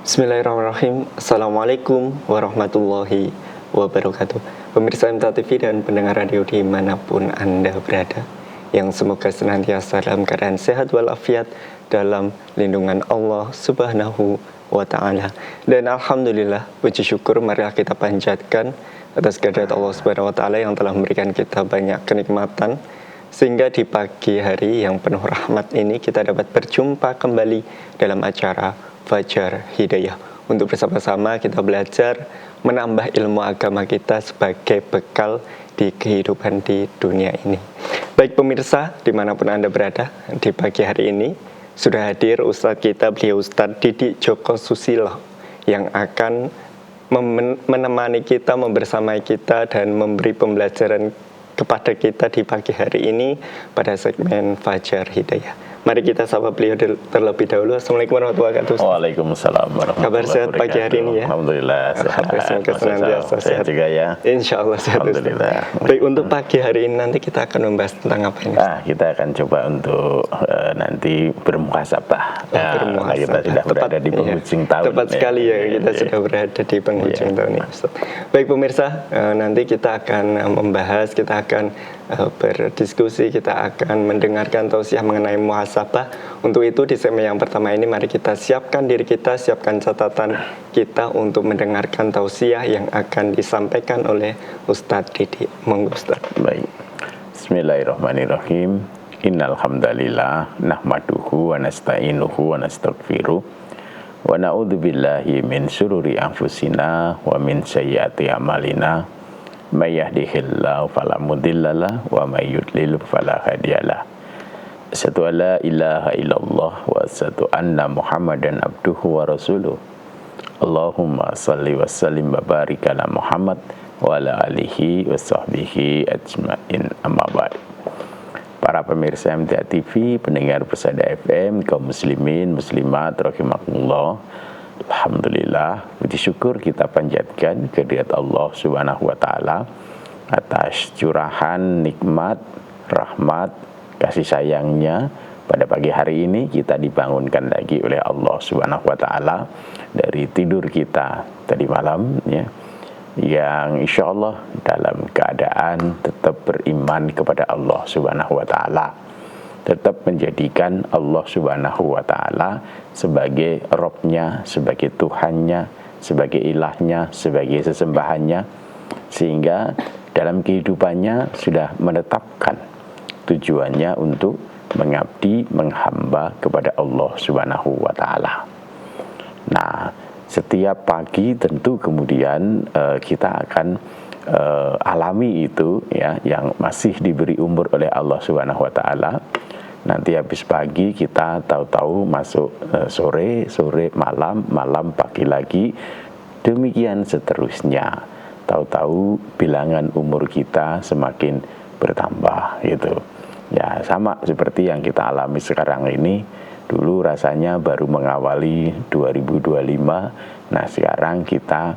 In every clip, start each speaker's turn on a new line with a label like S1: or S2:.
S1: Bismillahirrahmanirrahim. Assalamualaikum warahmatullahi wabarakatuh. Pemirsa MTA TV dan pendengar radio dimanapun Anda berada, yang semoga senantiasa dalam keadaan sehat walafiat dalam lindungan Allah Subhanahu wa Ta'ala. Dan Alhamdulillah, puji syukur marilah kita panjatkan atas kehadirat Allah Subhanahu wa Ta'ala yang telah memberikan kita banyak kenikmatan, sehingga di pagi hari yang penuh rahmat ini kita dapat berjumpa kembali dalam acara Fajar Hidayah, untuk bersama-sama kita belajar menambah ilmu agama kita sebagai bekal di kehidupan di dunia ini. Baik pemirsa, dimanapun Anda berada, di pagi hari ini sudah hadir Ustadz kita, beliau Ustadz Didik Djoko Susilo, yang akan menemani kita, membersamai kita, dan memberi pembelajaran kepada kita di pagi hari ini pada segmen Fajar Hidayah. Mari kita sapa beliau terlebih dahulu. Assalamualaikum warahmatullahi wabarakatuh.
S2: Waalaikumsalam warahmatullahi
S1: Kabar sehat pagi hari ini ya?
S2: Alhamdulillah sehat.
S1: Semoga senantiasa sehat
S2: juga ya.
S1: Insya Allah sehat.
S2: Alhamdulillah.
S1: Baik, untuk pagi hari ini nanti kita akan membahas tentang apa ini?
S2: Kita akan coba untuk nanti bermuhasabah. Kita sudah berada di penghujung tahun.
S1: Tepat sekali ya, kita sudah berada di penghujung tahun ini. Baik pemirsa, nanti kita akan membahas, kita akan berdiskusi, kita akan mendengarkan tausiah mengenai muhasabah. Untuk itu di segmen yang pertama ini mari kita siapkan diri kita, siapkan catatan kita untuk mendengarkan tausiah yang akan disampaikan oleh Ustadz Didik. Monggo Ustadz.
S2: Baik. Bismillahirrahmanirrahim. Innal hamdalillah nahmaduhu wa nasta'inuhu wa nastaghfiruh wa na'udzubillahi min syururi anfusina wa min sayyiati a'malina. May yahdihillahu fala mudhillalah wa may yudlil fala hadiyalah. Asyhadu an la ilaha illallah wa asyhadu anna Muhammadan abduhu wa rasuluh. Allahumma shalli wa sallim wa barik ala Muhammad wa ala alihi wa sahbihi ajmain, amma ba'd. Para pemirsa MTA TV, pendengar Persada FM, kaum muslimin, muslimat, rahimakumullah. Alhamdulillah, puji syukur kita panjatkan kehadirat Allah Subhanahu wa Ta'ala atas curahan nikmat, rahmat, kasih sayangnya. Pada pagi hari ini kita dibangunkan lagi oleh Allah Subhanahu wa Ta'ala dari tidur kita tadi malam ya, yang insya Allah dalam keadaan tetap beriman kepada Allah Subhanahu wa Ta'ala, tetap menjadikan Allah Subhanahu wa Ta'ala sebagai Robnya, sebagai Tuhannya, sebagai ilahnya, sebagai sesembahannya, sehingga dalam kehidupannya sudah menetapkan tujuannya untuk mengabdi, menghamba kepada Allah Subhanahu wa Ta'ala. Nah, setiap pagi tentu kemudian kita akan alami itu ya, yang masih diberi umur oleh Allah Subhanahu wa Ta'ala. Nanti habis pagi kita tahu-tahu masuk sore, malam pagi lagi, demikian seterusnya. Tahu-tahu bilangan umur kita semakin bertambah gitu. Ya, sama seperti yang kita alami sekarang ini. Dulu rasanya baru mengawali 2025. Nah, sekarang kita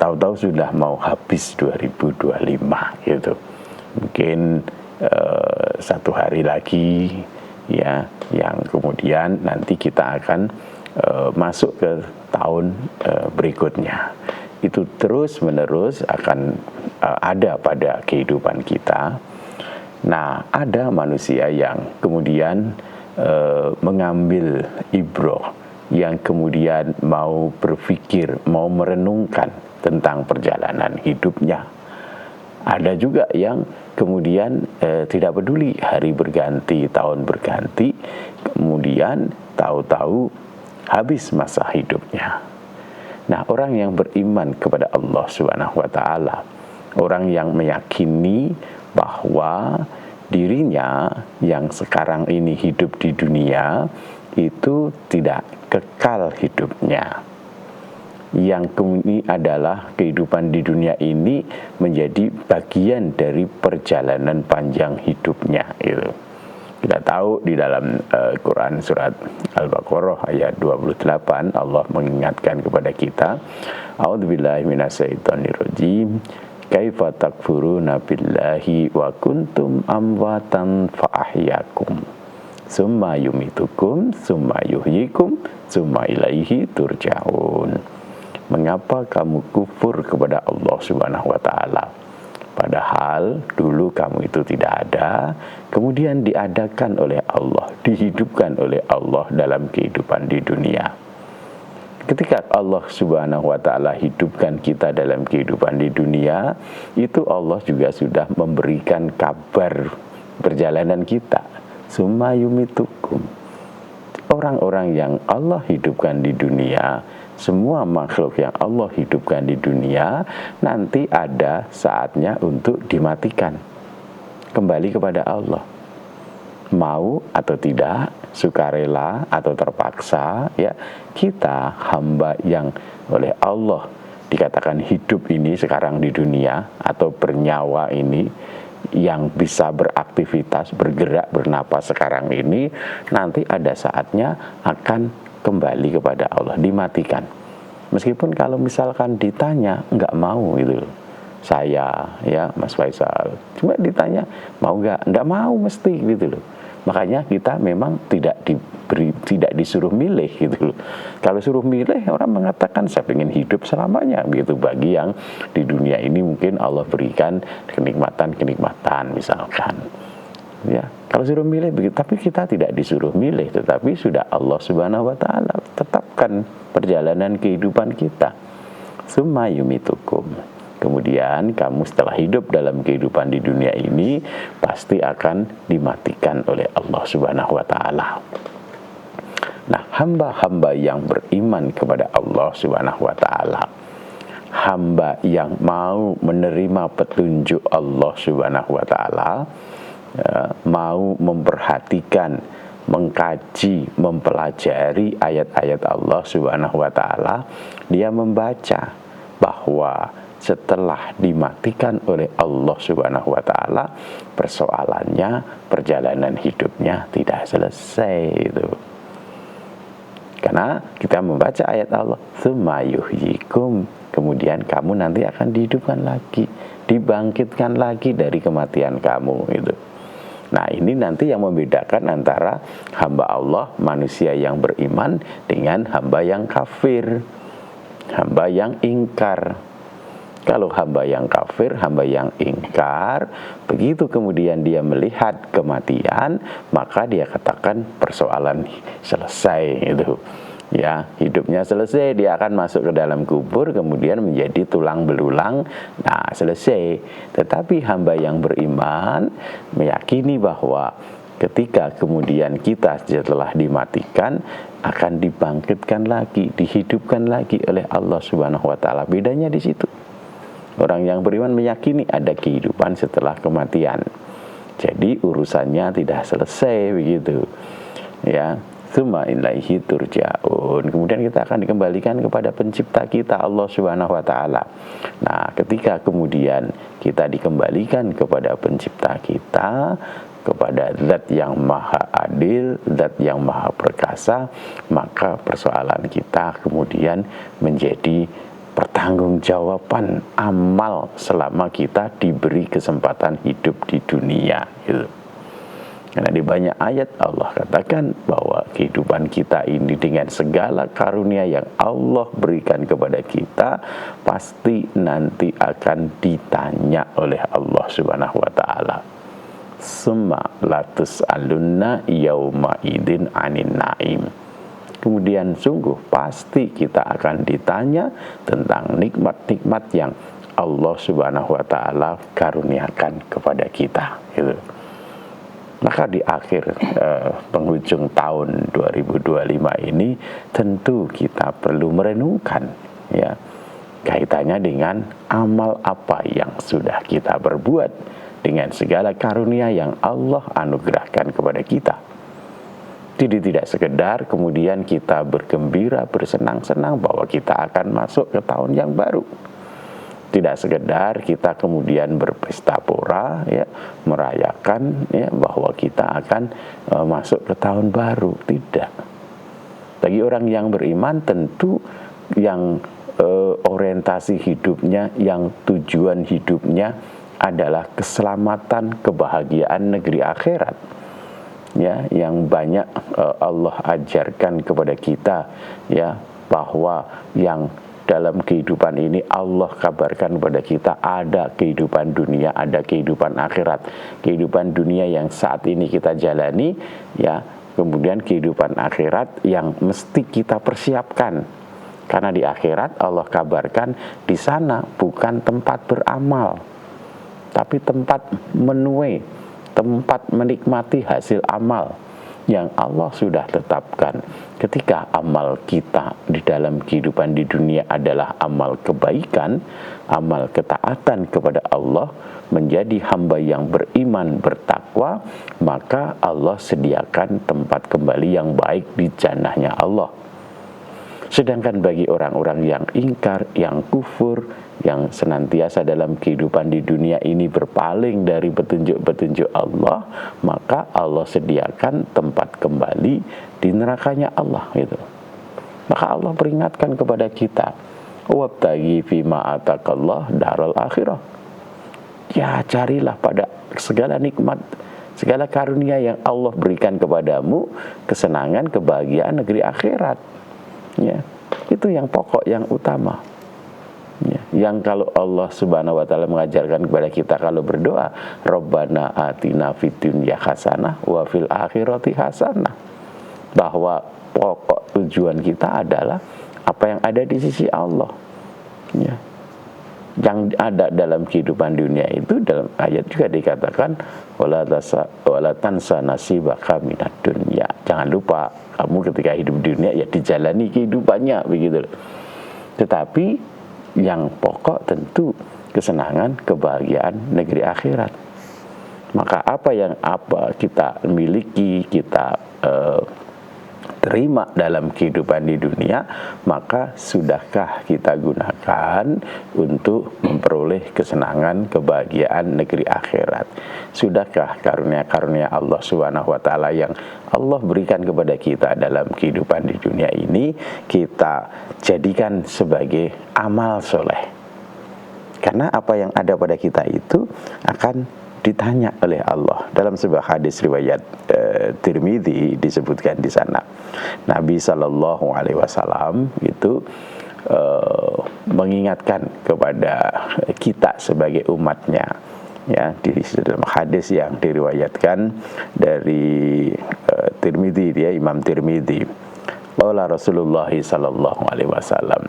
S2: tahu-tahu sudah mau habis 2025 gitu. Mungkin satu hari lagi ya, yang kemudian nanti kita akan masuk ke tahun berikutnya. Itu terus menerus akan ada pada kehidupan kita. Nah, ada manusia yang kemudian mengambil ibrah, yang kemudian mau berpikir, mau merenungkan tentang perjalanan hidupnya. Ada juga yang kemudian tidak peduli, hari berganti, tahun berganti, kemudian tahu-tahu habis masa hidupnya. Nah, orang yang beriman kepada Allah Subhanahu wa Ta'ala, orang yang meyakini bahwa dirinya yang sekarang ini hidup di dunia itu tidak kekal hidupnya, yang kemudian adalah kehidupan di dunia ini menjadi bagian dari perjalanan panjang hidupnya itu. Kita tahu di dalam Quran surat Al-Baqarah ayat 28 Allah mengingatkan kepada kita, A'udzubillahi minasyaitonirrajim, kaifa takfuruna billahi wa kuntum amwatan fa ahyakum. summa yumitukum, summa yuhyikum, summa ilaihi turja'un. Mengapa kamu kufur kepada Allah Subhanahu wa taala? Padahal dulu kamu itu tidak ada, kemudian diadakan oleh Allah, dihidupkan oleh Allah dalam kehidupan di dunia. Ketika Allah Subhanahu wa taala hidupkan kita dalam kehidupan di dunia, itu Allah juga sudah memberikan kabar perjalanan kita. Summa yumitukum. Orang-orang yang Allah hidupkan di dunia, semua makhluk yang Allah hidupkan di dunia, nanti ada saatnya untuk dimatikan. Kembali kepada Allah. Mau atau tidak, sukarela atau terpaksa, ya, kita hamba yang oleh Allah dikatakan hidup ini sekarang di dunia atau bernyawa ini, yang bisa beraktivitas, bergerak, bernapas sekarang ini, nanti ada saatnya akan kembali kepada Allah, dimatikan. Meskipun kalau misalkan ditanya nggak mau gitu loh. Saya, ya Mas Faisal, cuma ditanya mau nggak mau mesti gitu loh. Makanya kita memang tidak disuruh milih gitu loh. Kalau suruh milih, orang mengatakan saya ingin hidup selamanya gitu. Bagi yang di dunia ini mungkin Allah berikan kenikmatan misalkan. Ya, kalau suruh milih begitu, tapi kita tidak disuruh milih, tetapi sudah Allah Subhanahu wa taala tetapkan perjalanan kehidupan kita. Summa yumitukum. Kemudian kamu setelah hidup dalam kehidupan di dunia ini pasti akan dimatikan oleh Allah Subhanahu wa taala. Nah, hamba-hamba yang beriman kepada Allah Subhanahu wa taala, hamba yang mau menerima petunjuk Allah Subhanahu wa taala, mau memperhatikan, mengkaji, mempelajari ayat-ayat Allah Subhanahu wa taala, dia membaca bahwa setelah dimatikan oleh Allah Subhanahu wa taala, persoalannya, perjalanan hidupnya tidak selesai itu. Karena kita membaca ayat Allah, tsumma yuhyikum, kemudian kamu nanti akan dihidupkan lagi, dibangkitkan lagi dari kematian kamu itu. Nah, ini nanti yang membedakan antara hamba Allah, manusia yang beriman, dengan hamba yang kafir, hamba yang ingkar. Kalau hamba yang kafir, hamba yang ingkar, begitu kemudian dia melihat kematian, maka dia katakan persoalan selesai itu. Ya, hidupnya selesai, dia akan masuk ke dalam kubur, kemudian menjadi tulang belulang. Nah, selesai. Tetapi hamba yang beriman meyakini bahwa ketika kemudian kita setelah dimatikan akan dibangkitkan lagi, dihidupkan lagi oleh Allah Subhanahu wa taala. Bedanya di situ. Orang yang beriman meyakini ada kehidupan setelah kematian. Jadi urusannya tidak selesai begitu. Ya, tsumma ilaihi turja'un. Kemudian kita akan dikembalikan kepada pencipta kita Allah Subhanahu wa taala. Nah, ketika kemudian kita dikembalikan kepada pencipta kita, kepada zat yang maha adil, zat yang maha perkasa, maka persoalan kita kemudian menjadi pertanggungjawaban amal selama kita diberi kesempatan hidup di dunia gitu. Karena di banyak ayat Allah katakan bahwa kehidupan kita ini dengan segala karunia yang Allah berikan kepada kita pasti nanti akan ditanya oleh Allah Subhanahu wa taala. Summa latus'alunna yauma idin anin naim. Kemudian sungguh pasti kita akan ditanya tentang nikmat-nikmat yang Allah Subhanahu wa taala karuniakan kepada kita gitu. Maka di akhir penghujung tahun 2025 ini tentu kita perlu merenungkan ya kaitannya dengan amal apa yang sudah kita berbuat dengan segala karunia yang Allah anugerahkan kepada kita. Tidak sekedar kemudian kita bergembira, bersenang-senang bahwa kita akan masuk ke tahun yang baru. Tidak sekedar kita kemudian berpesta pora, ya, merayakan ya, bahwa kita akan masuk ke tahun baru. Tidak. Bagi orang yang beriman tentu yang orientasi hidupnya, yang tujuan hidupnya adalah keselamatan, kebahagiaan negeri akhirat. ya, yang banyak Allah ajarkan kepada kita, ya, bahwa yang dalam kehidupan ini Allah kabarkan kepada kita ada kehidupan dunia, ada kehidupan akhirat. Kehidupan dunia yang saat ini kita jalani, ya, kemudian kehidupan akhirat yang mesti kita persiapkan. Karena di akhirat Allah kabarkan di sana bukan tempat beramal, tapi tempat menuai, tempat menikmati hasil amal yang Allah sudah tetapkan. Ketika amal kita di dalam kehidupan di dunia adalah amal kebaikan, amal ketaatan kepada Allah, menjadi hamba yang beriman, bertakwa, maka Allah sediakan tempat kembali yang baik di jannahnya Allah. Sedangkan bagi orang-orang yang ingkar, yang kufur, yang senantiasa dalam kehidupan di dunia ini berpaling dari petunjuk-petunjuk Allah, maka Allah sediakan tempat kembali di nerakanya Allah, gitu. Maka Allah peringatkan kepada kita, wabtaghi fima atakallah daral akhirah. Ya, carilah pada segala nikmat, segala karunia yang Allah berikan kepadamu, kesenangan, kebahagiaan negeri akhirat. Ya, itu yang pokok, yang utama. Ya, yang kalau Allah Subhanahu wa taala mengajarkan kepada kita kalau berdoa, Rabbana atina fid dunya hasanah wa fil akhirati hasanah, bahwa pokok tujuan kita adalah apa yang ada di sisi Allah. Ya. Yang ada dalam kehidupan dunia itu, dalam ayat juga dikatakan wala tansa nasibaka minad dunya. Jangan lupa kamu ketika hidup di dunia ya dijalani kehidupannya, begitu. Tetapi yang pokok tentu kesenangan, kebahagiaan negeri akhirat. Maka apa yang kita miliki, kita terima dalam kehidupan di dunia, maka sudahkah kita gunakan untuk memperoleh kesenangan, kebahagiaan negeri akhirat? Sudahkah karunia-karunia Allah Subhanahu wa taala yang Allah berikan kepada kita dalam kehidupan di dunia ini kita jadikan sebagai amal soleh? Karena apa yang ada pada kita itu akan ditanya oleh Allah. Dalam sebuah hadis riwayat Tirmidzi disebutkan di sana, Nabi Shallallahu Alaihi Wasallam itu mengingatkan kepada kita sebagai umatnya, ya, di dalam hadis yang diriwayatkan dari Tirmidzi, dia Imam Tirmidzi, qala Rasulullah Shallallahu Alaihi Wasallam,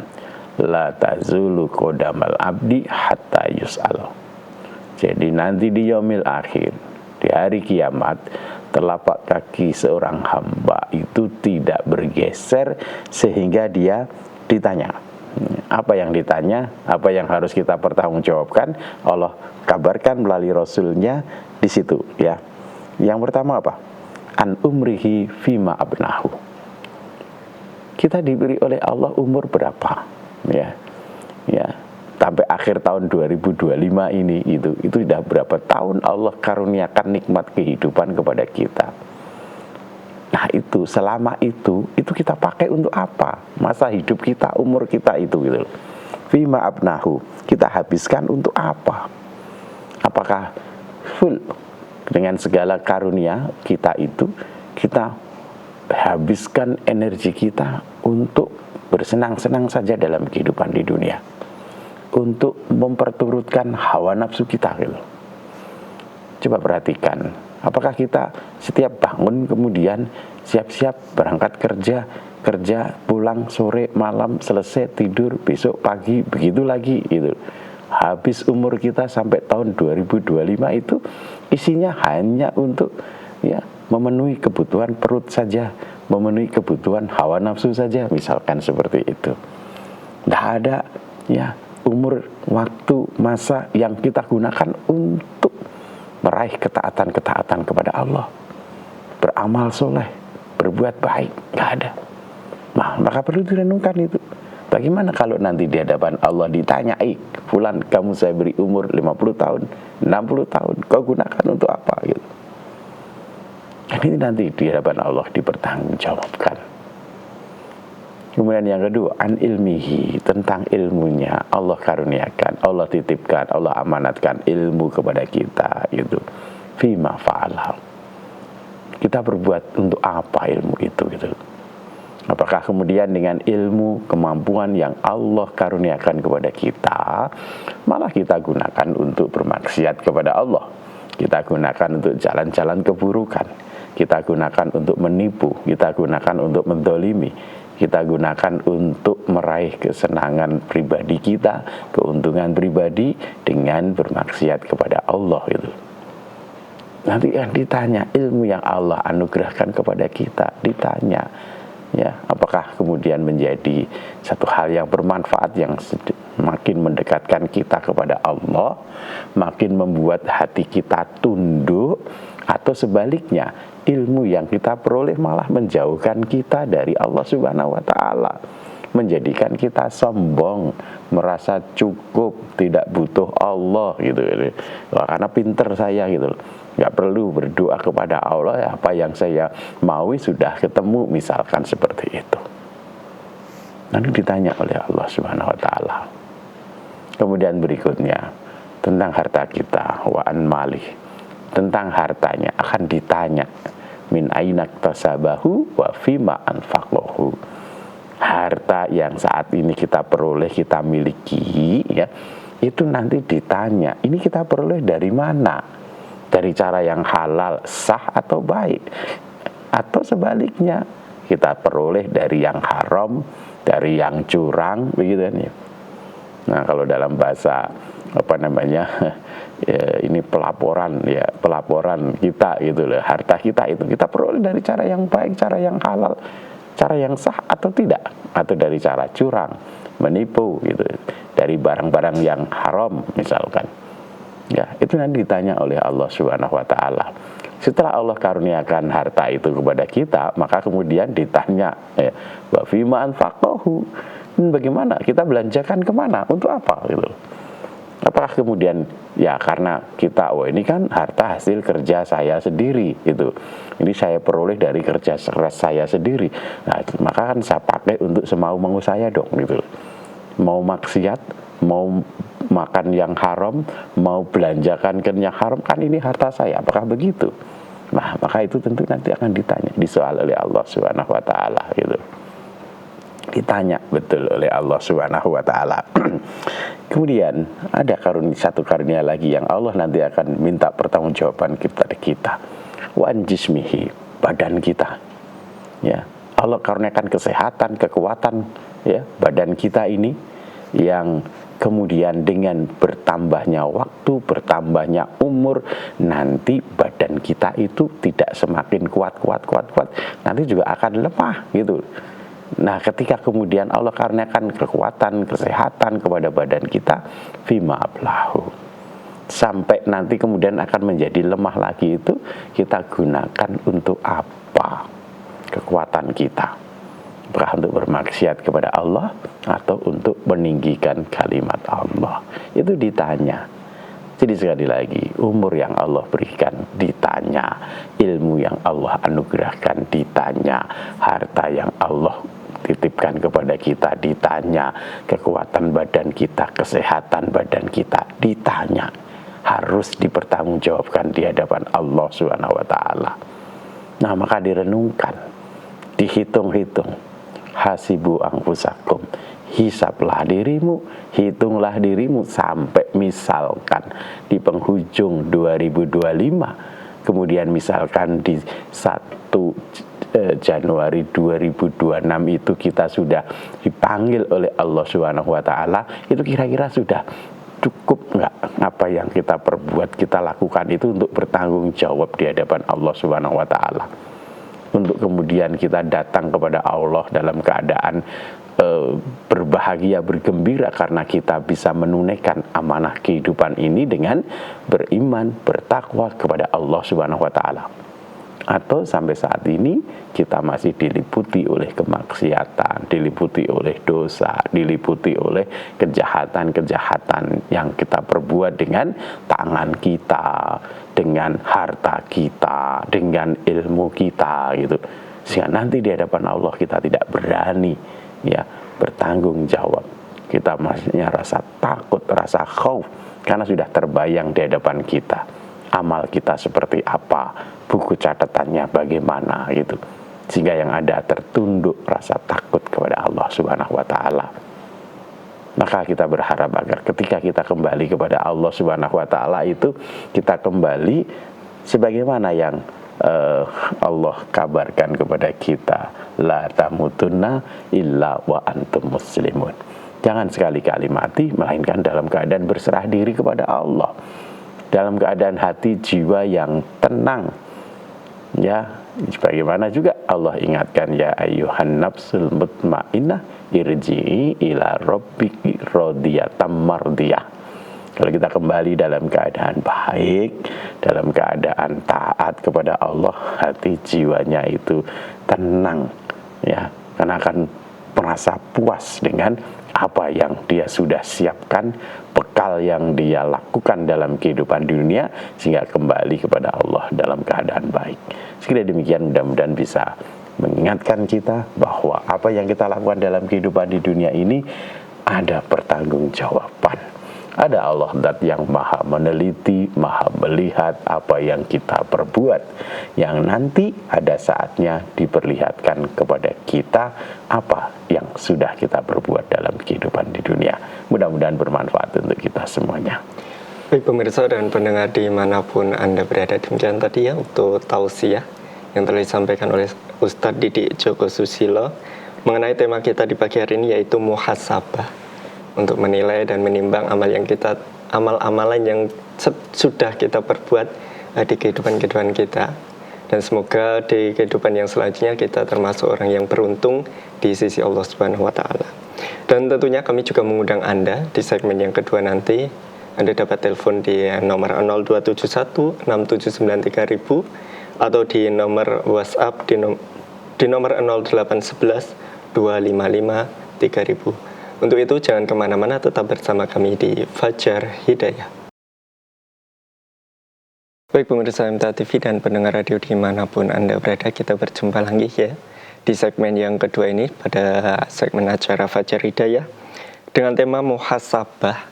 S2: la tazulu qadamal abdi hatta yus'al. Jadi nanti di yaumil akhir, di hari kiamat, telapak kaki seorang hamba itu tidak bergeser sehingga dia ditanya. Apa yang ditanya, apa yang harus kita pertanggungjawabkan, Allah kabarkan melalui Rasulnya di situ, ya. Yang pertama apa? An umrihi fima abnahu. Kita diberi oleh Allah umur berapa, ya, ya. Sampai akhir tahun 2025 ini, itu sudah berapa tahun Allah karuniakan nikmat kehidupan kepada kita. Nah, itu selama itu kita pakai untuk apa? Masa hidup kita, umur kita itu, gitu. Fima abnahu, kita habiskan untuk apa? Apakah full dengan segala karunia kita itu, kita habiskan energi kita untuk bersenang-senang saja dalam kehidupan di dunia, untuk memperturutkan hawa nafsu kita, gitu. Coba perhatikan, apakah kita setiap bangun kemudian siap-siap berangkat kerja, pulang sore, malam, selesai, tidur, besok pagi, begitu lagi, gitu. Habis umur kita sampai tahun 2025 itu isinya hanya untuk, ya, memenuhi kebutuhan perut saja, memenuhi kebutuhan hawa nafsu saja, misalkan seperti itu. Tidak ada, ya, umur, waktu, masa yang kita gunakan untuk meraih ketaatan-ketaatan kepada Allah, beramal soleh, berbuat baik, nggak ada. Nah, maka perlu direnungkan itu. Bagaimana kalau nanti di hadapan Allah ditanyai, fulan, kamu saya beri umur 50 tahun, 60 tahun, kau gunakan untuk apa, gitu. Dan ini nanti di hadapan Allah dipertanggungjawabkan. Kemudian yang kedua, an ilmihi, tentang ilmunya. Allah karuniakan, Allah titipkan, Allah amanatkan ilmu kepada kita, gitu. Fima fa'ala. kita berbuat untuk apa ilmu itu gitu. Apakah kemudian dengan ilmu, kemampuan yang Allah karuniakan kepada kita, malah kita gunakan untuk bermaksiat kepada Allah, kita gunakan untuk jalan-jalan keburukan, kita gunakan untuk menipu, kita gunakan untuk mendolimi, kita gunakan untuk meraih kesenangan pribadi kita, keuntungan pribadi dengan bermaksiat kepada Allah itu. Nanti yang ditanya ilmu yang Allah anugerahkan kepada kita, ditanya ya, apakah kemudian menjadi satu hal yang bermanfaat, yang makin mendekatkan kita kepada Allah, makin membuat hati kita tunduk, atau sebaliknya ilmu yang kita peroleh malah menjauhkan kita dari Allah Subhanahu wa taala, menjadikan kita sombong, merasa cukup, tidak butuh Allah gitu. Wah, karena pinter saya gitu, nggak perlu berdoa kepada Allah, apa yang saya mau sudah ketemu, misalkan seperti itu. Nanti ditanya oleh Allah Subhanahu wa taala. Kemudian berikutnya tentang harta kita, wa an malih, tentang hartanya akan ditanya, min ainak tasabahu wa fima anfaqahu. Harta yang saat ini kita peroleh, kita miliki ya, itu nanti ditanya, ini kita peroleh dari mana? Dari cara yang halal, sah atau baik, atau sebaliknya kita peroleh dari yang haram, dari yang curang, begitu kan ya. Nah, kalau dalam bahasa apa namanya ya, ini pelaporan ya, pelaporan kita gitu loh, harta kita itu kita peroleh dari cara yang baik, cara yang halal, cara yang sah atau tidak, atau dari cara curang, menipu gitu, dari barang-barang yang haram misalkan. Ya, itu nanti ditanya oleh Allah Subhanahu wa taala. Setelah Allah karuniakan harta itu kepada kita, maka kemudian ditanya, wa fima anfaqahu, bagaimana kita belanjakan, kemana, untuk apa gitu. Apakah kemudian ya karena kita, oh ini kan harta hasil kerja saya sendiri gitu, ini saya peroleh dari kerja keras saya sendiri, nah maka kan saya pakai untuk semau mau saya dong gitu. Mau maksiat, mau makan yang haram, mau belanjakan ke yang haram, kan ini harta saya, apakah begitu? Nah, maka itu tentu nanti akan ditanya, disoal oleh Allah Subhanahu wa taala gitu. Ditanya betul oleh Allah Subhanahu wa taala. Kemudian ada satu karunia lagi yang Allah nanti akan minta pertanggungjawaban kita. Wa an jismihi, badan kita. Ya, Allah karuniakan kesehatan, kekuatan ya, badan kita ini yang kemudian dengan bertambahnya waktu, bertambahnya umur, nanti badan kita itu tidak semakin kuat, nanti juga akan lemah gitu. Nah, ketika kemudian Allah karuniakan kekuatan, kesehatan kepada badan kita, fima ablahu, sampai nanti kemudian akan menjadi lemah lagi, itu kita gunakan untuk apa kekuatan kita? Apakah untuk bermaksiat kepada Allah atau untuk meninggikan kalimat Allah? Itu ditanya. Jadi sekali lagi, umur yang Allah berikan ditanya, ilmu yang Allah anugerahkan ditanya, harta yang Allah titipkan kepada kita ditanya, kekuatan badan kita, kesehatan badan kita ditanya, harus dipertanggungjawabkan di hadapan Allah Subhanahu wa taala. Nah, maka direnungkan, dihitung-hitung. Hasibu anfusakum, hisablah dirimu, hitunglah dirimu, sampai misalkan di penghujung 2025, kemudian misalkan di 1 Januari 2026 itu kita sudah dipanggil oleh Allah Subhanahu wa taala, itu kira-kira sudah cukup enggak apa yang kita perbuat, kita lakukan itu untuk bertanggung jawab di hadapan Allah Subhanahu wa taala? Untuk kemudian kita datang kepada Allah dalam keadaan berbahagia, bergembira karena kita bisa menunaikan amanah kehidupan ini dengan beriman, bertakwa kepada Allah Subhanahu wa taala. Atau sampai saat ini kita masih diliputi oleh kemaksiatan, diliputi oleh dosa, diliputi oleh kejahatan-kejahatan yang kita perbuat dengan tangan kita, dengan harta kita, dengan ilmu kita gitu. Sehingga nanti di hadapan Allah kita tidak berani ya bertanggung jawab. Kita masihnya rasa takut, rasa khauf karena sudah terbayang di hadapan kita. amal kita seperti apa, buku catatannya bagaimana gitu. Sehingga yang ada tertunduk rasa takut kepada Allah Subhanahu wa taala. Maka kita berharap agar ketika kita kembali kepada Allah Subhanahu wa taala itu kita kembali sebagaimana yang Allah kabarkan kepada kita, la tamutunna illa wa antum muslimun. Jangan sekali-kali mati melainkan dalam keadaan berserah diri kepada Allah, dalam keadaan hati jiwa yang tenang. Ya, sebagaimana juga Allah ingatkan, ya ayyuhan nafsul mutmainnah irji'i ila rabbiki radiyatan mardiyah. Kalau kita kembali dalam keadaan baik, dalam keadaan taat kepada Allah, hati jiwanya itu tenang, ya, karena akan merasa puas dengan apa yang dia sudah siapkan, bekal yang dia lakukan dalam kehidupan dunia, sehingga kembali kepada Allah dalam keadaan baik. Sekiranya demikian, mudah-mudahan bisa mengingatkan kita bahwa apa yang kita lakukan dalam kehidupan di dunia ini ada pertanggungjawaban. Ada Allah Zat yang maha meneliti, maha melihat apa yang kita perbuat, yang nanti ada saatnya diperlihatkan kepada kita apa yang sudah kita perbuat dalam kehidupan di dunia. Mudah-mudahan bermanfaat untuk kita semuanya.
S1: Baik pemirsa dan pendengar dimanapun Anda berada, demikian tadi ya untuk tausiah yang telah disampaikan oleh Ustadz Didik Djoko Susilo mengenai tema kita di pagi hari ini, yaitu muhasabah, untuk menilai dan menimbang amal-amalan yang sudah kita perbuat di kehidupan kita. Dan semoga di kehidupan yang selanjutnya kita termasuk orang yang beruntung di sisi Allah Subhanahu wa taala. Dan tentunya kami juga mengundang Anda di segmen yang kedua nanti. Anda dapat telepon di nomor 0271 679 3000 atau di nomor WhatsApp di nomor 0811 255 3000. Untuk itu jangan kemana-mana, tetap bersama kami di Fajar Hidayah. Baik pemirsa MTA TV dan pendengar radio dimanapun Anda berada, kita berjumpa lagi ya di segmen yang kedua ini, pada segmen acara Fajar Hidayah dengan tema muhasabah,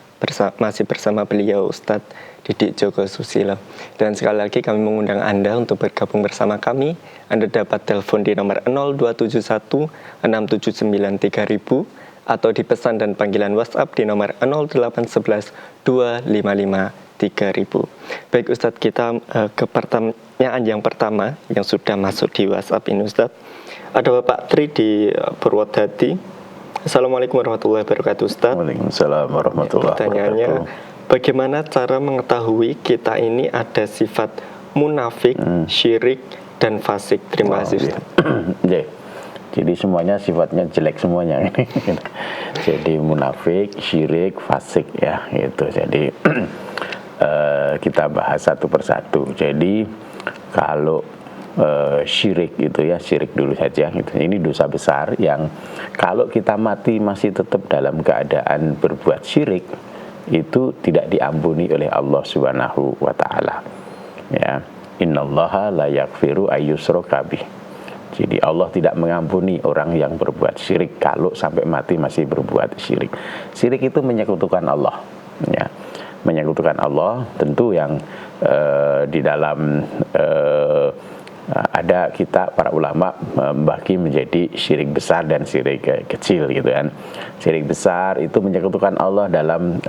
S1: masih bersama beliau Ustadz Didik Djoko Susilo. Dan sekali lagi kami mengundang Anda untuk bergabung bersama kami. Anda dapat telepon di nomor 0271 679 3000 atau di pesan dan panggilan WhatsApp di nomor 0811 255 3000. Baik Ustadz, kita ke pertanyaan yang pertama yang sudah masuk di WhatsApp ini Ustadz. Ada Bapak Tri di Purwodadi. Assalamualaikum warahmatullahi wabarakatuh Ustadz.
S2: Waalaikumsalam warahmatullahi wabarakatuh.
S1: Pertanyaannya, bagaimana cara mengetahui kita ini ada sifat munafik, syirik, dan fasik? Terima kasih Ustadz.
S2: Jadi semuanya sifatnya jelek semuanya. Jadi munafik, syirik, fasik ya itu. Jadi kita bahas satu persatu. Jadi kalau syirik itu ya, syirik dulu saja. Ini dosa besar yang kalau kita mati masih tetap dalam keadaan berbuat syirik, itu tidak diampuni oleh Allah Subhanahu wa taala. Ya, innallaha la yaghfiru ayyushraka bih. Jadi Allah tidak mengampuni orang yang berbuat syirik kalau sampai mati masih berbuat syirik. Syirik itu menyekutukan Allah, ya, menyekutukan Allah. Tentu yang di dalam ada kita para ulama membagi menjadi syirik besar dan syirik kecil gitu kan. Syirik besar itu menyekutukan Allah dalam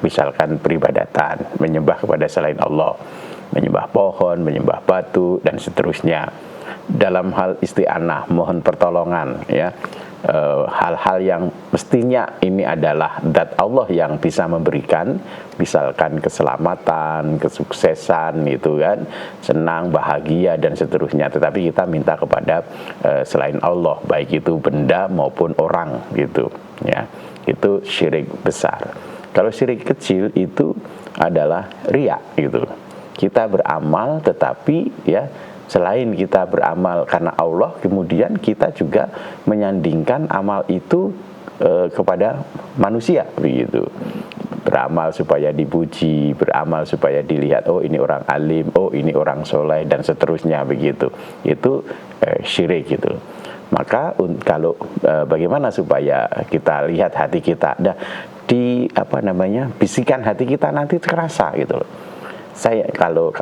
S2: misalkan peribadatan, menyembah kepada selain Allah, menyembah pohon, menyembah batu dan seterusnya. Dalam hal isti'anah, mohon pertolongan ya, hal-hal yang mestinya ini adalah zat Allah yang bisa memberikan, misalkan keselamatan, kesuksesan itu kan, senang, bahagia dan seterusnya, tetapi kita minta kepada selain Allah, baik itu benda maupun orang gitu ya. Itu syirik besar. Kalau syirik kecil itu adalah riya gitu. Kita beramal tetapi ya, selain kita beramal karena Allah, kemudian kita juga menyandingkan amal itu kepada manusia begitu. Beramal supaya dipuji, beramal supaya dilihat, oh ini orang alim, oh ini orang soleh dan seterusnya begitu. Itu syirik gitu. Maka kalau bagaimana supaya kita lihat hati kita, di bisikan hati kita nanti terasa gitu loh. Saya kalau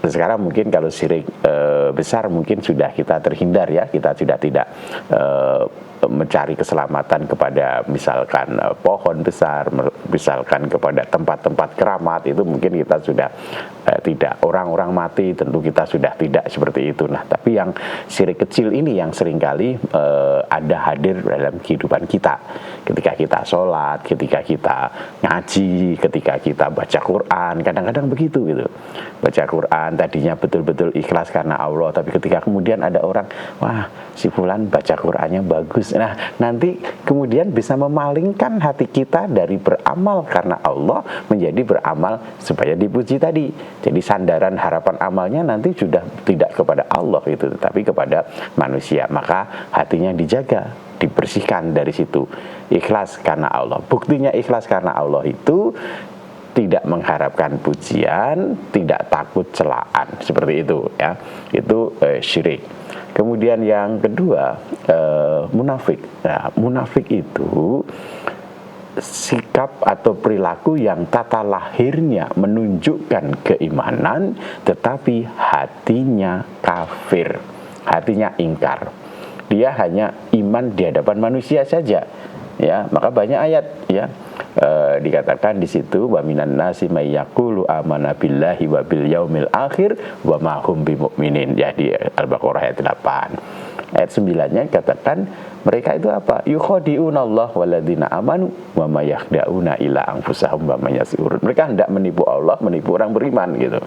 S2: sekarang mungkin kalau syirik besar mungkin sudah kita terhindar ya, kita sudah tidak mencari keselamatan kepada misalkan pohon besar, misalkan kepada tempat-tempat keramat, itu mungkin kita sudah tidak, orang-orang mati tentu kita sudah tidak seperti itu. Nah, tapi yang syirik kecil ini yang seringkali ada hadir dalam kehidupan kita, ketika kita sholat, ketika kita ngaji, ketika kita baca Quran, kadang-kadang begitu gitu. Baca Quran tadinya betul-betul ikhlas karena Allah, tapi ketika kemudian ada orang, wah si fulan baca Qurannya bagus, nah nanti kemudian bisa memalingkan hati kita dari beramal karena Allah menjadi beramal supaya dipuji tadi. Jadi sandaran harapan amalnya nanti sudah tidak kepada Allah itu, tetapi kepada manusia. Maka hatinya dijaga, dibersihkan dari situ. Ikhlas karena Allah. Buktinya ikhlas karena Allah itu tidak mengharapkan pujian, tidak takut celaan, seperti itu ya. Itu syirik. Kemudian yang kedua, munafik. Nah, munafik itu sikap atau perilaku yang tata lahirnya menunjukkan keimanan, tetapi hatinya kafir, hatinya ingkar. Dia hanya iman di hadapan manusia saja. Ya, maka banyak ayat ya dikatakan di situ, wa minan nasi may yaqulu amanna billahi wa bil yaumil akhir wa ma hum bimumin, ya di Al-Baqarah ayat 8. Ayat 9-nya katakan mereka itu apa? Yukhadi'una Allah walladzina amanu wa ma yakhda'una illa anfusahum wa ma yash'urun. Mereka hendak menipu Allah, menipu orang beriman gitu.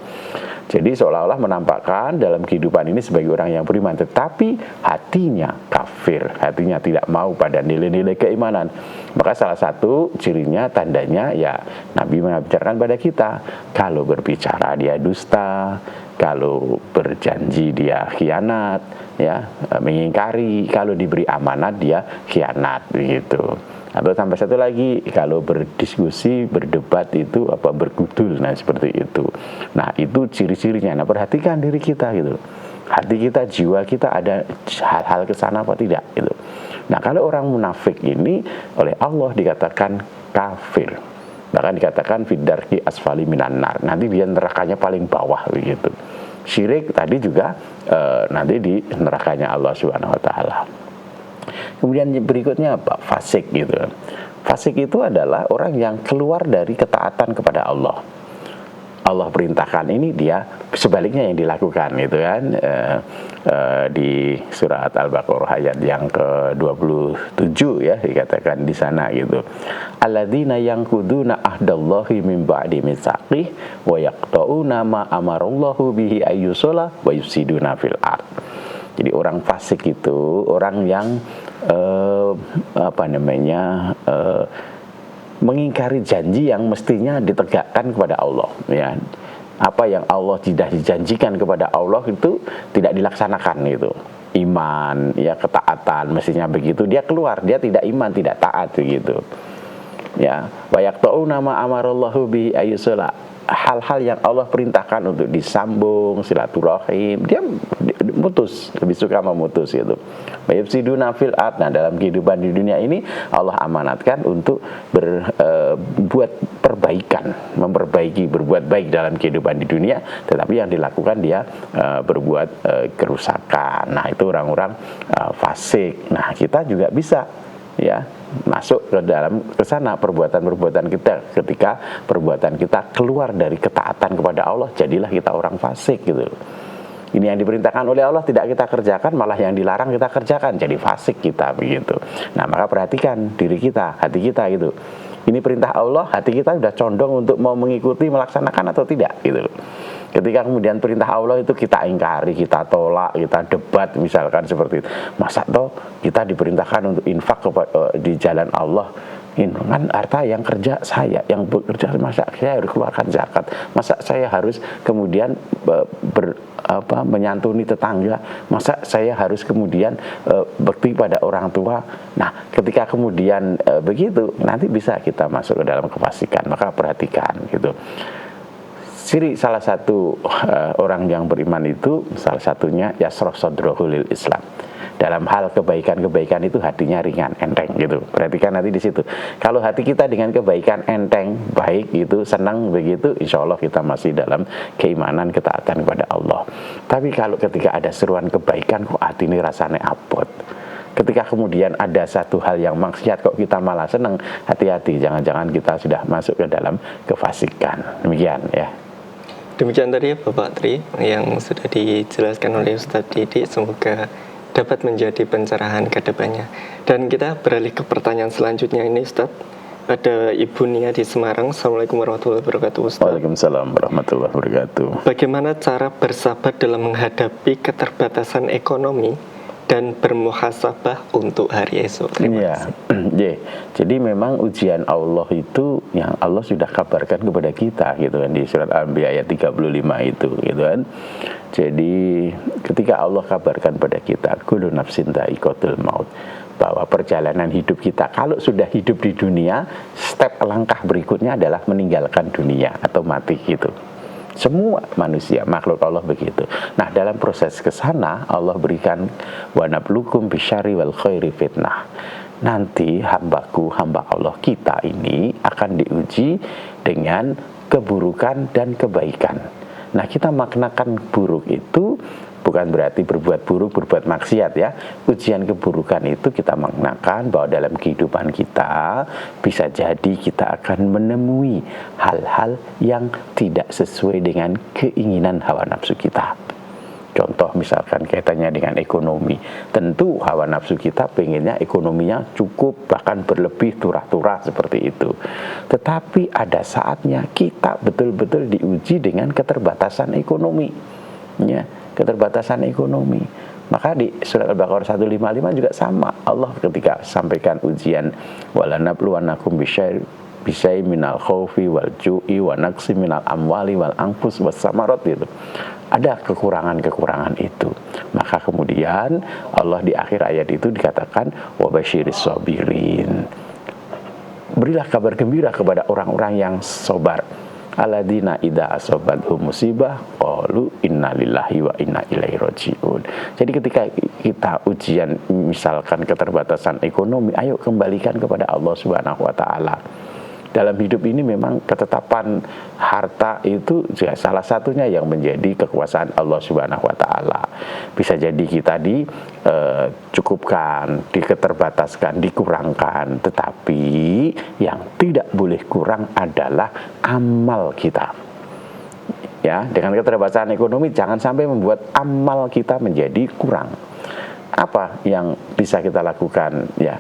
S2: Jadi seolah-olah menampakkan dalam kehidupan ini sebagai orang yang beriman, tetapi hatinya kafir, hatinya tidak mau pada nilai-nilai keimanan. Maka salah satu cirinya, tandanya ya Nabi mengajarkan pada kita, kalau berbicara dia dusta, kalau berjanji dia khianat, ya mengingkari, kalau diberi amanat dia khianat begitu. Atau tambah satu lagi, kalau berdiskusi, berdebat itu apa, bergudul, nah seperti itu. Nah itu ciri-cirinya. Nah perhatikan diri kita gitu, hati kita, jiwa kita ada hal-hal kesana apa tidak gitu. Nah kalau orang munafik ini oleh Allah dikatakan kafir, bahkan dikatakan fidarki asfali minan nar, nanti dia nerakanya paling bawah begitu. Syirik tadi juga nanti di nerakanya Allah Subhanahu Wa Taala. Kemudian berikutnya apa? Fasik gitu. Fasik itu adalah orang yang keluar dari ketaatan kepada Allah. Allah perintahkan ini, dia sebaliknya yang dilakukan gitu kan. Di surat Al-Baqarah ayat yang ke-27 ya dikatakan di sana gitu. Alladzina yanquduna ahdallahi min ba'di mitsaqih wa yaqta'una ma amarallahu bihi ayyusala wa yufsiduna fil ard. Jadi orang fasik itu orang yang mengingkari janji yang mestinya ditegakkan kepada Allah ya. Apa yang Allah tidak dijanjikan kepada Allah itu tidak dilaksanakan gitu. Iman ya, ketaatan mestinya begitu, dia keluar, dia tidak iman, tidak taat begitu. Ya, wa yaqta'una ma amarallahu bi ayyusala. Hal-hal yang Allah perintahkan untuk disambung silaturahim, dia mutus, lebih suka memutus gitu. Yufsiduna fil ard. Nah, dalam kehidupan di dunia ini Allah amanatkan untuk berbuat perbaikan, memperbaiki, berbuat baik dalam kehidupan di dunia, tetapi yang dilakukan dia berbuat kerusakan. Nah, itu orang-orang fasik. Nah, kita juga bisa ya masuk ke dalam kesana perbuatan-perbuatan kita, ketika perbuatan kita keluar dari ketaatan kepada Allah, jadilah kita orang fasik gitu. Ini yang diperintahkan oleh Allah tidak kita kerjakan, malah yang dilarang kita kerjakan, jadi fasik kita begitu. Nah maka perhatikan diri kita, hati kita gitu. Ini perintah Allah, hati kita sudah condong untuk mau mengikuti, melaksanakan atau tidak gitu. Ketika kemudian perintah Allah itu kita ingkari, kita tolak, kita debat misalkan seperti itu. Masa toh kita diperintahkan untuk infak di jalan Allah, kan harta yang kerja saya, yang bekerja, masa saya harus keluarkan zakat, masa saya harus kemudian menyantuni tetangga, masa saya harus kemudian bekti pada orang tua. Nah ketika kemudian begitu, nanti bisa kita masuk ke dalam kefasikan. Maka perhatikan gitu. Ciri salah satu orang yang beriman itu, salah satunya yasroh sadrohu lil Islam, dalam hal kebaikan-kebaikan itu hatinya ringan, enteng gitu. Perhatikan nanti di situ. Kalau hati kita dengan kebaikan enteng, baik gitu, senang begitu, insya Allah kita masih dalam keimanan, ketaatan kepada Allah. Tapi kalau ketika ada seruan kebaikan, kok hati ini rasanya abot. Ketika kemudian ada satu hal yang maksiat kok kita malah senang, hati-hati, jangan-jangan kita sudah masuk ke dalam kefasikan. Demikian ya.
S1: Demikian tadi ya Bapak Tri yang sudah dijelaskan oleh Ustadz Didik, semoga dapat menjadi pencerahan ke depannya. Dan kita beralih ke pertanyaan selanjutnya ini Ustadz. Ada Ibu Nia di Semarang. Assalamualaikum warahmatullahi wabarakatuh Ustadz.
S2: Waalaikumsalam warahmatullahi wabarakatuh.
S1: Bagaimana cara bersabar dalam menghadapi keterbatasan ekonomi dan bermuhasabah untuk hari esok? Terima kasih.
S2: Jadi memang ujian Allah itu yang Allah sudah kabarkan kepada kita gitu kan, di surat Al-Anbiya ayat 35 itu gitu kan. Jadi ketika Allah kabarkan pada kita kullu nafsin dha'iqatul maut, bahwa perjalanan hidup kita kalau sudah hidup di dunia, step langkah berikutnya adalah meninggalkan dunia atau mati gitu. Semua manusia, makhluk Allah begitu. Nah, dalam proses ke sana Allah berikan wa nablukum bisyarri wal khairi fitnah. Nanti hamba Allah kita ini akan diuji dengan keburukan dan kebaikan. Nah, kita maknakan buruk itu bukan berarti berbuat buruk, berbuat maksiat ya. Ujian keburukan itu kita maknakan bahwa dalam kehidupan kita bisa jadi kita akan menemui hal-hal yang tidak sesuai dengan keinginan hawa nafsu kita. Contoh misalkan kaitannya dengan ekonomi. Tentu hawa nafsu kita pengennya ekonominya cukup, bahkan berlebih, turah-turah seperti itu. Tetapi ada saatnya kita betul-betul diuji dengan keterbatasan ekonomi. Ya, keterbatasan ekonomi. Maka di surat Al-Baqarah 155 juga sama. Allah ketika sampaikan ujian walanabluwannakum bisyai minal khaufi wal ju'i wa naqsi minal amwali wal anfus was samarat gitu. Ada kekurangan-kekurangan itu. Maka kemudian Allah di akhir ayat itu dikatakan wa basyiris sabirin. Berilah kabar gembira kepada orang-orang yang sabar. Alladzina idza asabathum musibah qalu innalillahi wa inna ilaihi rajiun. Jadi ketika kita ujian misalkan keterbatasan ekonomi, ayo kembalikan kepada Allah Subhanahu wa taala. Dalam hidup ini memang ketetapan harta itu juga salah satunya yang menjadi kekuasaan Allah Subhanahu wa taala. Bisa jadi kita dicukupkan, diketerbataskan, dikurangkan, tetapi yang tidak boleh kurang adalah amal kita. Ya, dengan keterbatasan ekonomi jangan sampai membuat amal kita menjadi kurang. Apa yang bisa kita lakukan? Ya,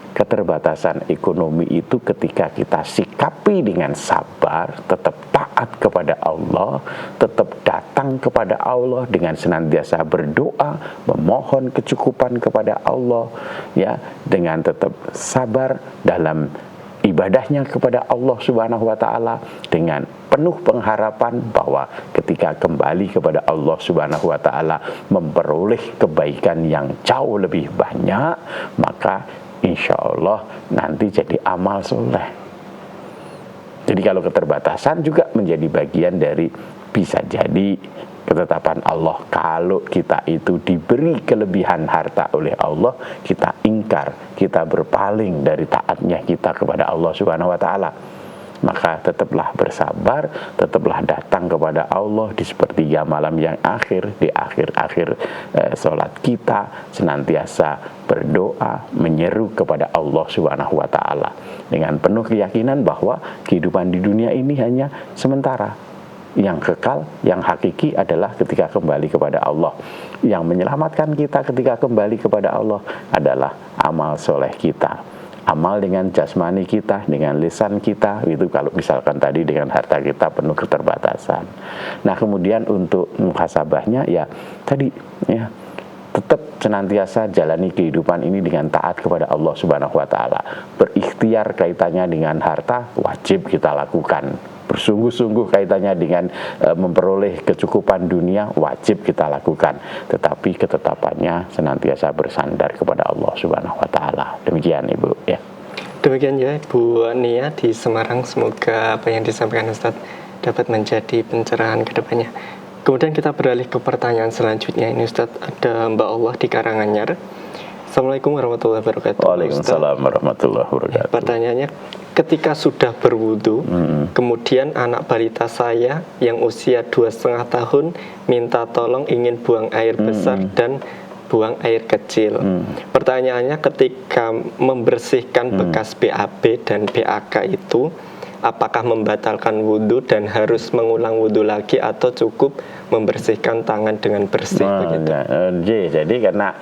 S2: keterbatasan ekonomi itu ketika kita sikapi dengan sabar, tetap taat kepada Allah, tetap datang kepada Allah dengan senantiasa berdoa, memohon kecukupan kepada Allah, ya, dengan tetap sabar dalam ibadahnya kepada Allah Subhanahu wa taala, dengan penuh pengharapan bahwa ketika kembali kepada Allah Subhanahu wa taala memperoleh kebaikan yang jauh lebih banyak, maka insya Allah nanti jadi amal soleh. Jadi kalau keterbatasan juga menjadi bagian dari bisa jadi ketetapan Allah. Kalau kita itu diberi kelebihan harta oleh Allah, kita ingkar, kita berpaling dari taatnya kita kepada Allah Subhanahu wa taala. Maka tetaplah bersabar, tetaplah datang kepada Allah di sepertiga malam yang akhir, di akhir-akhir sholat kita senantiasa berdoa, menyeru kepada Allah Subhanahu wa taala dengan penuh keyakinan bahwa kehidupan di dunia ini hanya sementara. Yang kekal, yang hakiki adalah ketika kembali kepada Allah. Yang menyelamatkan kita ketika kembali kepada Allah adalah amal soleh kita. Amal dengan jasmani kita, dengan lisan kita, itu kalau misalkan tadi dengan harta kita penuh keterbatasan. Nah, kemudian untuk muhasabahnya ya tadi ya tetap senantiasa jalani kehidupan ini dengan taat kepada Allah Subhanahu wa taala. Berikhtiar kaitannya dengan harta wajib kita lakukan. Bersungguh-sungguh kaitannya dengan memperoleh kecukupan dunia wajib kita lakukan, tetapi ketetapannya senantiasa bersandar kepada Allah Subhanahu wa taala. Demikian Ibu ya.
S1: Demikian ya Bu Nia di Semarang, semoga apa yang disampaikan Ustadz dapat menjadi pencerahan ke depannya. Kemudian kita beralih ke pertanyaan selanjutnya ini Ustadz, ada Mbak Allah di Karanganyar. Assalamualaikum warahmatullahi wabarakatuh.
S2: Waalaikumsalam warahmatullahi wabarakatuh.
S1: Pertanyaannya, ketika sudah berwudu, kemudian anak balita saya yang usia 2,5 tahun minta tolong ingin buang air besar dan buang air kecil. Pertanyaannya, ketika membersihkan bekas BAB dan BAK itu, apakah membatalkan wudhu dan harus mengulang wudhu lagi atau cukup membersihkan tangan dengan bersih begitu?
S2: Jadi karena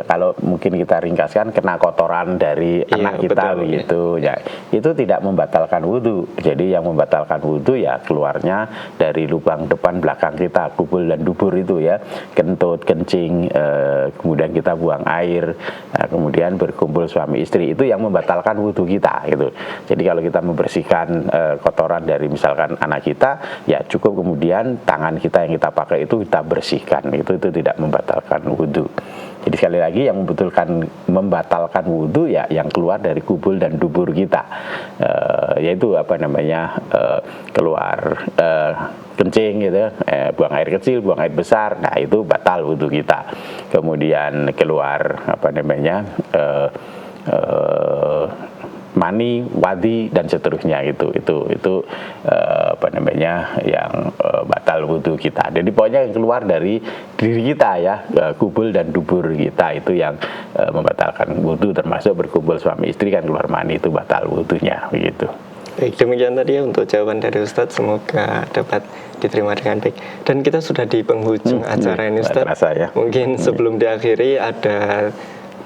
S2: kalau mungkin kita ringkaskan kena kotoran dari anak kita
S1: betul,
S2: begitu ya, itu tidak membatalkan wudhu. Jadi yang membatalkan wudhu ya keluarnya dari lubang depan belakang kita, kubul dan dubur itu ya, kentut, kencing, kemudian kita buang air, kemudian berkumpul suami istri, itu yang membatalkan wudhu kita gitu. Jadi kalau kita membersihkan kotoran dari misalkan anak kita, ya cukup kemudian tangan kita yang kita pakai itu kita bersihkan, itu tidak membatalkan wudhu. Jadi sekali lagi yang membatalkan wudhu ya yang keluar dari kubul dan dubur kita, yaitu keluar kencing gitu, buang air kecil, buang air besar, nah itu batal wudhu kita. Kemudian keluar mani, wadi dan seterusnya itu yang batal wudhu kita. Jadi pokoknya yang keluar dari diri kita ya, kubul dan dubur kita itu yang membatalkan wudhu, termasuk berkumpul suami istri kan keluar mani, itu batal wudhunya begitu.
S1: Baik, demikian tadi ya untuk jawaban dari Ustadz, semoga dapat diterima dengan baik. Dan kita sudah di penghujung acara ini Ustadz.
S2: Ya.
S1: Mungkin sebelum diakhiri ada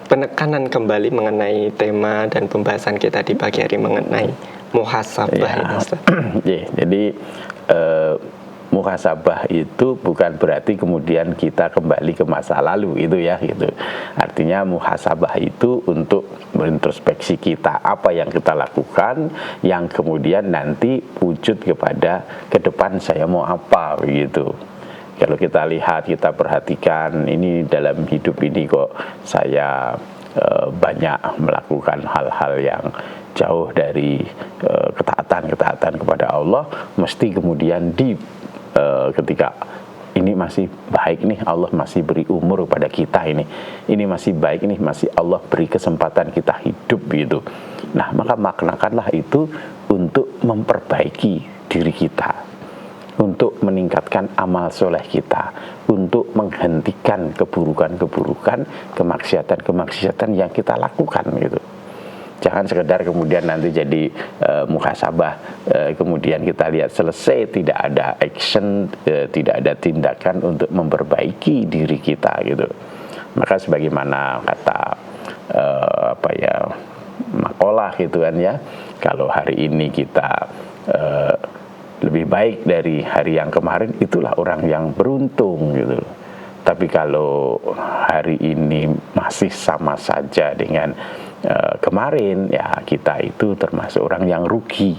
S1: penekanan kembali mengenai tema dan pembahasan kita di pagi hari mengenai muhasabah ini Ustaz.
S2: Jadi muhasabah itu bukan berarti kemudian kita kembali ke masa lalu itu ya gitu. Artinya muhasabah itu untuk berintrospeksi kita, apa yang kita lakukan yang kemudian nanti wujud kepada ke depan saya mau apa begitu. Kalau kita lihat, kita perhatikan, ini dalam hidup ini kok saya banyak melakukan hal-hal yang jauh dari ketaatan kepada Allah, mesti kemudian ketika ini masih baik nih, Allah masih beri umur kepada kita ini masih baik nih, masih Allah beri kesempatan kita hidup gitu. Nah, maka maknakanlah itu untuk memperbaiki diri kita, untuk meningkatkan amal soleh kita, untuk menghentikan keburukan-keburukan, kemaksiatan-kemaksiatan yang kita lakukan gitu. Jangan sekedar kemudian nanti jadi muhasabah, kemudian kita lihat selesai, tidak ada action, tidak ada tindakan untuk memperbaiki diri kita gitu. Maka sebagaimana kata makalah gitu kan ya, kalau hari ini kita lebih baik dari hari yang kemarin, itulah orang yang beruntung gitu. Tapi kalau hari ini masih sama saja dengan kemarin, ya kita itu termasuk orang yang rugi.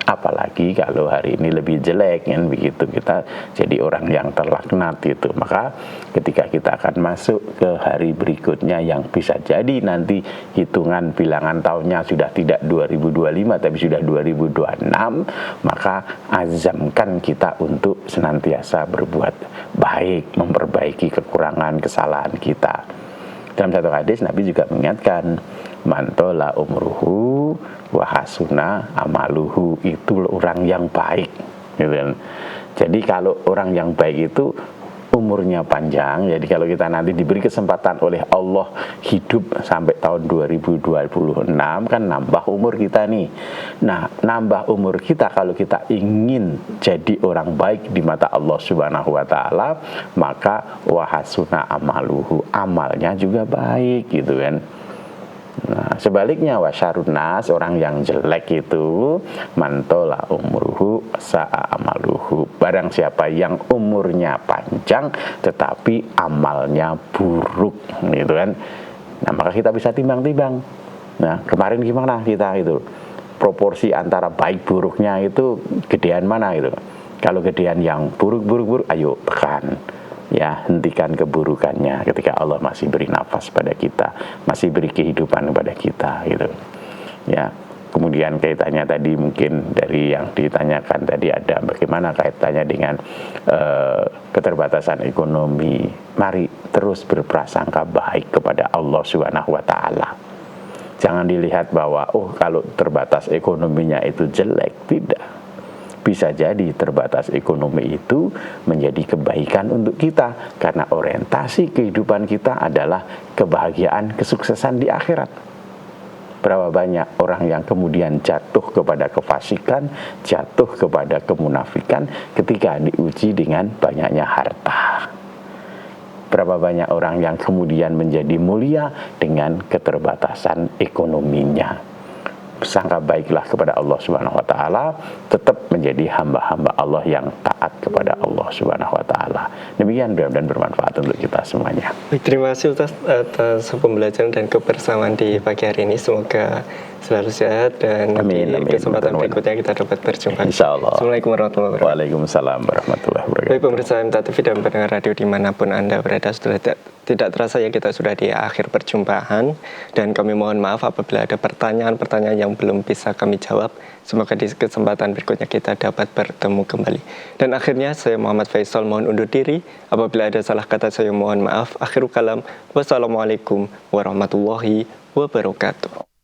S2: Apalagi kalau hari ini lebih jelek kan begitu, kita jadi orang yang terlaknat gitu. Maka ketika kita akan masuk ke hari berikutnya yang bisa jadi nanti hitungan bilangan tahunnya sudah tidak 2025 tapi sudah 2026, maka azamkan kita untuk senantiasa berbuat baik, memperbaiki kekurangan kesalahan kita. Dalam satu hadis Nabi juga mengingatkan, mantola umruhu wahasuna amaluhu, itu orang yang baik gitu kan. Jadi kalau orang yang baik itu umurnya panjang. Jadi kalau kita nanti diberi kesempatan oleh Allah hidup sampai tahun 2026, kan nambah umur kita nih. Nah, nambah umur kita kalau kita ingin jadi orang baik di mata Allah Subhanahu wa taala, maka wahasuna amaluhu, amalnya juga baik gitu kan. Nah, sebaliknya wasyarunnas, orang yang jelek itu mantola umruhu sa'a amaluhu, barang siapa yang umurnya panjang tetapi amalnya buruk gitu kan. Nah, maka kita bisa timbang-timbang. Nah, kemarin gimana kita itu, proporsi antara baik buruknya itu gedean mana gitu. Kalau gedean yang buruk, ayo tekan, ya, hentikan keburukannya ketika Allah masih beri nafas pada kita, masih beri kehidupan kepada kita gitu. Ya. Kemudian Kemudian kaitannya tadi mungkin dari yang ditanyakan tadi ada bagaimana kaitannya dengan keterbatasan ekonomi. Mari terus berprasangka baik kepada Allah Subhanahu wa taala. Jangan dilihat bahwa kalau terbatas ekonominya itu jelek, tidak. Bisa jadi terbatas ekonomi itu menjadi kebaikan untuk kita karena orientasi kehidupan kita adalah kebahagiaan, kesuksesan di akhirat. Berapa banyak orang yang kemudian jatuh kepada kefasikan, jatuh kepada kemunafikan ketika diuji dengan banyaknya harta. Berapa banyak orang yang kemudian menjadi mulia dengan keterbatasan ekonominya. Sangka baiklah kepada Allah Subhanahu wa taala, tetap menjadi hamba-hamba Allah yang taat kepada Allah Subhanahu wa taala. Demikian dan bermanfaat untuk kita semuanya.
S1: Baik, terima kasih Ustaz atas pembelajaran dan kebersamaan di pagi hari ini. Semoga selalu sehat dan
S2: Amin,
S1: di
S2: amin.
S1: kesempatan berikutnya kita dapat berjumpa.
S2: Insyaallah.
S1: Assalamualaikum warahmatullahi wabarakatuh.
S2: Waalaikumsalam warahmatullahi wabarakatuh.
S1: Baik pemirsa MTA TV dan pendengar radio dimanapun Anda berada, sudah tidak terasa ya kita sudah di akhir perjumpaan, dan kami mohon maaf apabila ada pertanyaan-pertanyaan yang belum bisa kami jawab. Semoga di kesempatan berikutnya kita dapat bertemu kembali. Dan akhirnya saya Muhammad Faisal mohon undur diri. Apabila ada salah kata saya mohon maaf. Akhirul kalam. Wassalamualaikum warahmatullahi wabarakatuh.